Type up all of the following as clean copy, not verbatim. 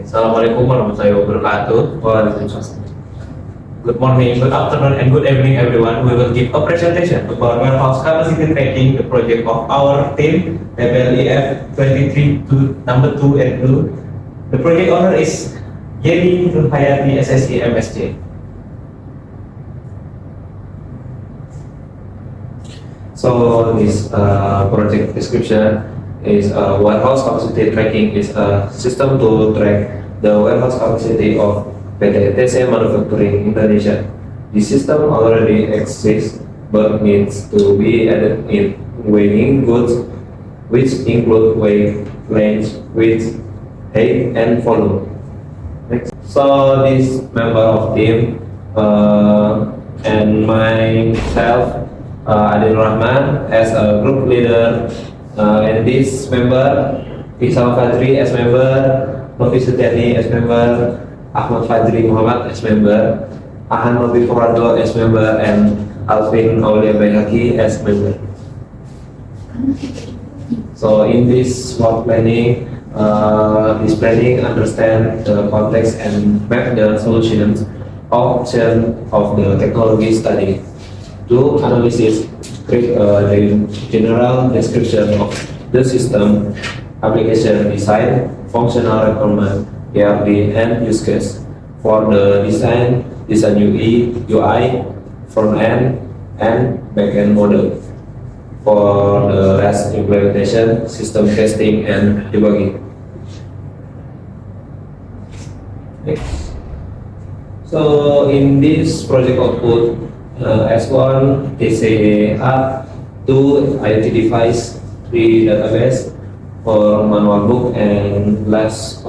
Assalamualaikum warahmatullahi wabarakatuh. Waalaikumsalam. Good morning, good afternoon, and good evening, everyone. We will give a presentation about warehouse capacity tracking, the project of our team, WLEF 23 to number 2 and 2. The project owner is Yeni Nurhayati SSI MSc. So this project description is warehouse capacity tracking is a system to track the warehouse capacity of PT TC Manufacturing Indonesia. The system already exists but needs to be added in weighing goods, which include weight, length, width, height, and volume. Next. So this member of team and myself, Adil Rahman, as a group leader, and this member, Isal Fadri as member, Novi Setiani as member, Ahmad Fadri Muhammad as member, Ahan Novi Purado as member, and Alvin Aulia Bayhaki as member. So in this work planning, this planning understand the context and map the solutions option of the technology study. To analysis, create the general description of the system, application design, functional requirement, ERD, and use case. For the design UI, front end, and back end model. For the rest implementation, system testing, and debugging. Next. So in this project output, S1 TCA app, 2 IoT device, 3 database, 4 manual book, and last.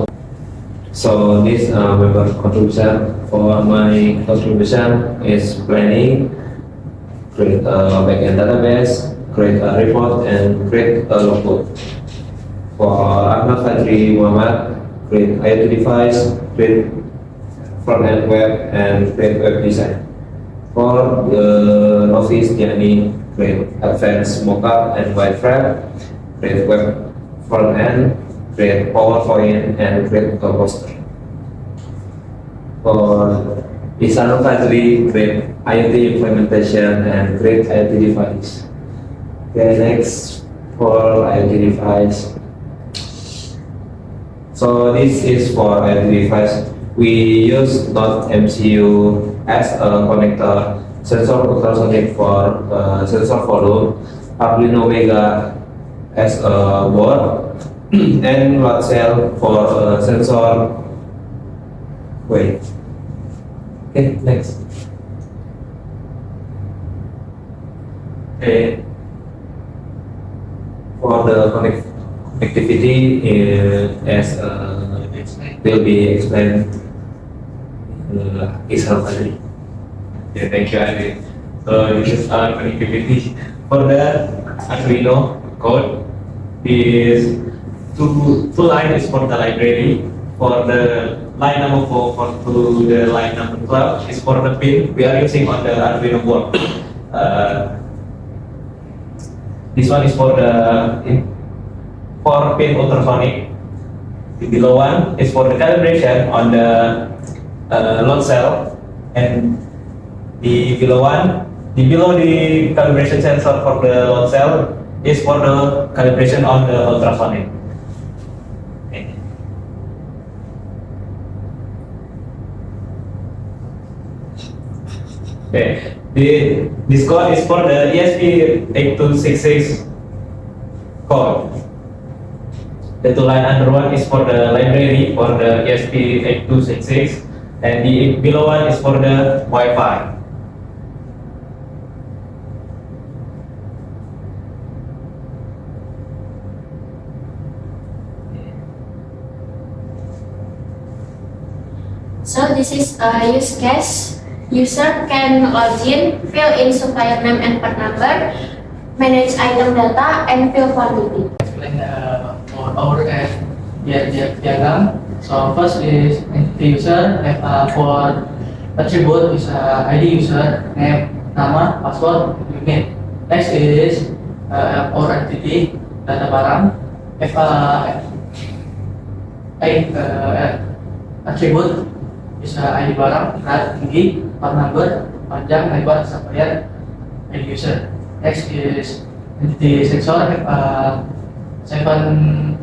So this member contribution. For my contribution is planning, create a backend database, create a report, and create a logbook. For Ahmad Fadri Muhammad, create IoT device, create front-end web, and create web design. For the novice, yakni create advanced mockup and wireframe, create web front-end, create PowerPoint, and create a poster. For Isanu Fadri, create IoT implementation and create IoT device. Okay, next for IoT device. So this is for IoT device. We use .mcu as a connector, sensor ultrasonic for sensor volume, Arduino Mega as a board, and load cell for sensor weight. Okay, next. Okay. For the connectivity as will be explained. Isal Fadri. Yeah, thank you, Adi. So this is our connectivity. For the Arduino code is two line is for the library. For the line number 4 to the line number 12 is for the pin we are using on the Arduino board. This one is for the pin ultrasonic. The below one is for the calibration on the load cell, and the below the calibration sensor for the load cell is for the calibration on the ultrasonic. Okay. This code is for the ESP8266 code. The two line under one is for the library for the ESP8266. And the below one is for the Wi-Fi. So this is a use case. User can log in, fill in supplier name and part number, manage item data, and fill quantity. Explain our diagram. So first is the user have for attribute is ID user, name, nama, password, unit. Next is our entity, data barang, attribute bisa ID barang, berat, tinggi, part number, panjang, lebar, supplier, ID user. Next is entity sensor have seven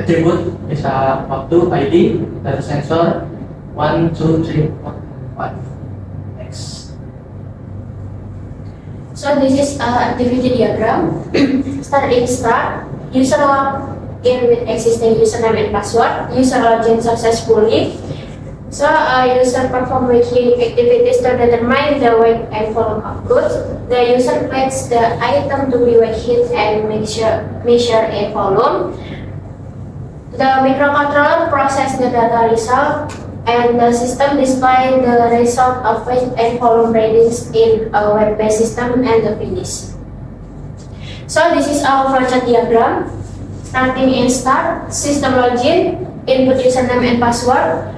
attribute bisa waktu, ID, dan sensor 1, 2, 3, 4, 5. Next. So this is activity diagram. Start. User log in with existing username and password. User login successfully. So user perform weekly activities to determine the weight and volume of goods. The user places the item to be weighed and measure in volume. The microcontroller process the data result, and the system display the result of weight and volume readings in a web-based system and the finish. So this is our flowchart diagram. Starting in start, system login, input username and password.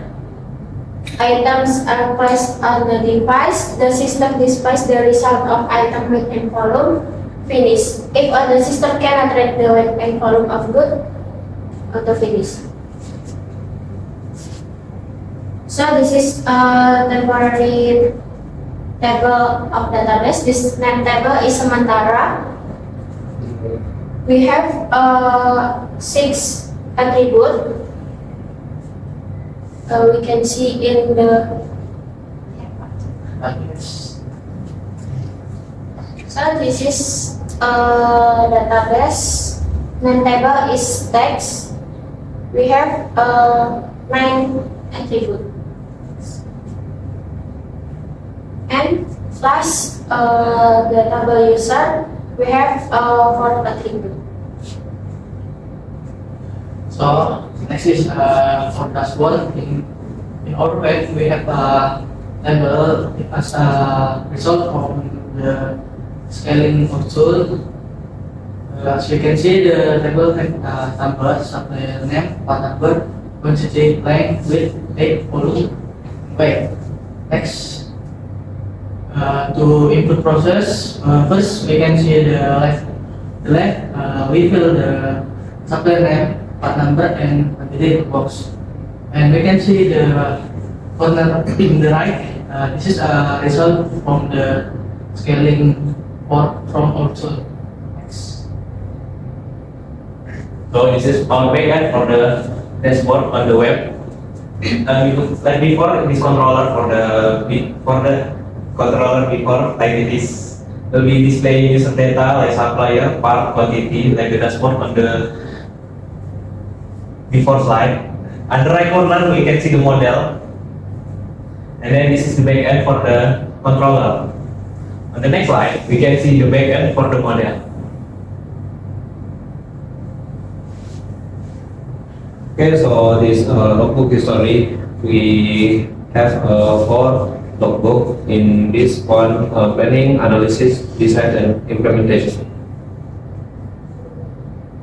Items are placed on the device. The system displays the result of item weight and volume. Finish. If the system cannot read the weight and volume of good, auto finish. So this is a temporary table of database. This name table is sementara. We have 6 attributes. We can see in the so this is database. Name table is text. We have 9 attributes, and plus the table user, we have 4 attributes. So next is for dashboard. In our web, we have a table as a result from the scaling of tool. As you can see, the table has numbers, supplier name, part number, quantity, length, width, date, volume, weight. Next, to input process, first we can see the left. We fill the supplier name, part number, and quantity box. And we can see the corner in the right. This is a result from the scaling from also. Next. So this is our backend for the dashboard on the web. Like before, this controller for the controller before, like this will be displaying user data like supplier, part, quantity, like the dashboard on the before slide. On the right corner, we can see the model, and then this is the backend for the controller. On the next slide, we can see the backend for the model. Okay, so this logbook history, we have 4 logbook in this one: planning, analysis, design, and implementation.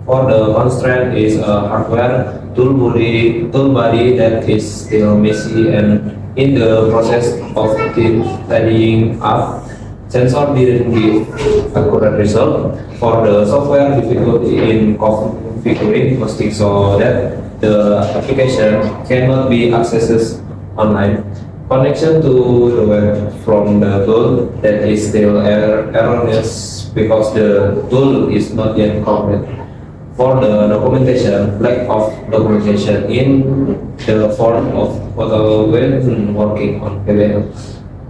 For the constraint is hardware, tool body that is still messy and in the process of tidying up. Sensor didn't give accurate result. For the software, difficulty in configuring hosting so that the application cannot be accessed online. Connection to the web from the tool that is still erroneous because the tool is not yet complete. For the documentation, lack of documentation in the form of photo when working on PBL.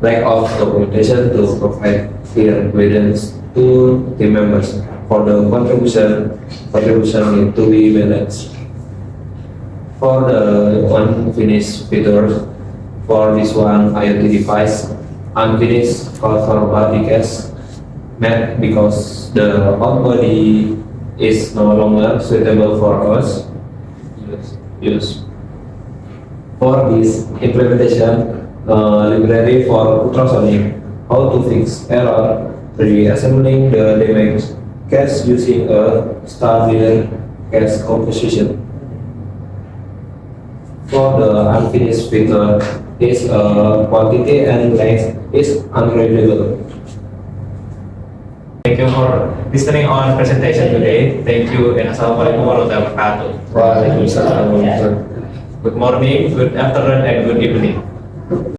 Lack of documentation to provide clear evidence to team members. For the contribution need to be managed. For the unfinished features, for this one IoT device, unfinished color body case met because the hot body is no longer suitable for us use. For this implementation, library for ultrasonic, how to fix error, reassembling the damaged case using a star-driven case composition. For the unfinished feature, is quantity and length is unreadable. Thank you for listening on presentation today. Thank you and assalamualaikum warahmatullahi wabarakatuh. Waalaikumsalam. Good morning, good afternoon, and good evening.